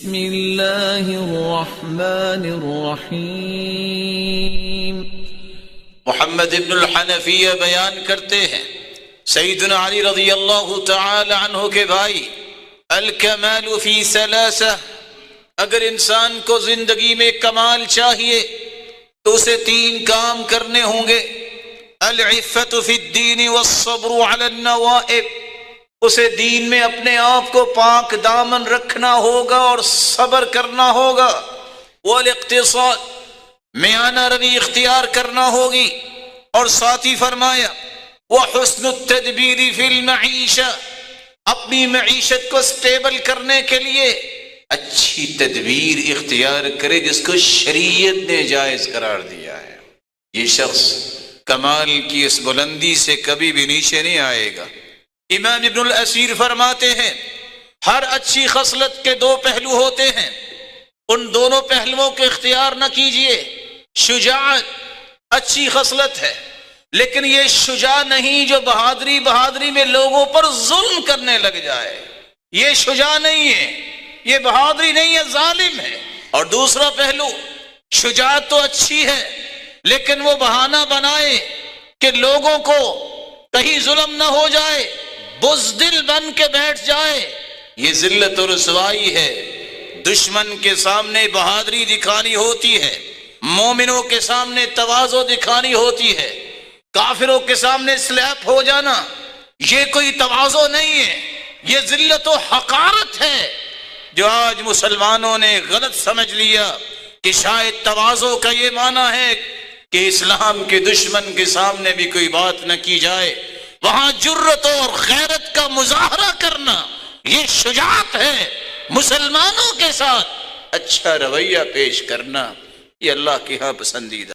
بسم اللہ الرحمن الرحیم۔ محمد ابن الحنفیہ بیان کرتے ہیں، سیدنا علی رضی اللہ تعالی عنہ کے بھائی، الکمال فی ثلاثہ، اگر انسان کو زندگی میں کمال چاہیے تو اسے 3 کام کرنے ہوں گے۔ العفت فی الدین والصبر علی النوائب، اسے دین میں اپنے آپ کو پاک دامن رکھنا ہوگا اور صبر کرنا ہوگا۔ والاقتصاد، میانہ روی اختیار کرنا ہوگی، اور ساتھ ہی فرمایا وحسن التدبیر فی المعیشہ، اپنی معیشت کو سٹیبل کرنے کے لیے اچھی تدبیر اختیار کرے جس کو شریعت نے جائز قرار دیا ہے۔ یہ شخص کمال کی اس بلندی سے کبھی بھی نیچے نہیں آئے گا۔ امام ابن الاسیر فرماتے ہیں، ہر اچھی خصلت کے 2 پہلو ہوتے ہیں، ان دونوں پہلوؤں کو اختیار نہ کیجئے۔ شجاعت اچھی خصلت ہے، لیکن یہ شجاع نہیں جو بہادری میں لوگوں پر ظلم کرنے لگ جائے، یہ شجاع نہیں ہے، یہ بہادری نہیں ہے، ظالم ہے۔ اور دوسرا پہلو، شجاعت تو اچھی ہے لیکن وہ بہانہ بنائے کہ لوگوں کو کہیں ظلم نہ ہو جائے، بزدل بن کے بیٹھ جائے، یہ ذلت و رسوائی ہے۔ دشمن کے سامنے بہادری دکھانی ہوتی ہے، مومنوں کے سامنے تواضع دکھانی ہوتی ہے، کافروں کے سامنے سلیپ ہو جانا یہ کوئی تواضع نہیں ہے، یہ ذلت و حقارت ہے، جو آج مسلمانوں نے غلط سمجھ لیا کہ شاید تواضع کا یہ معنی ہے کہ اسلام کے دشمن کے سامنے بھی کوئی بات نہ کی جائے، وہاں جرت اور غیرت کا مظاہرہ کرنا یہ شجاعت ہے۔ مسلمانوں کے ساتھ اچھا رویہ پیش کرنا یہ اللہ کے ہاں پسندیدہ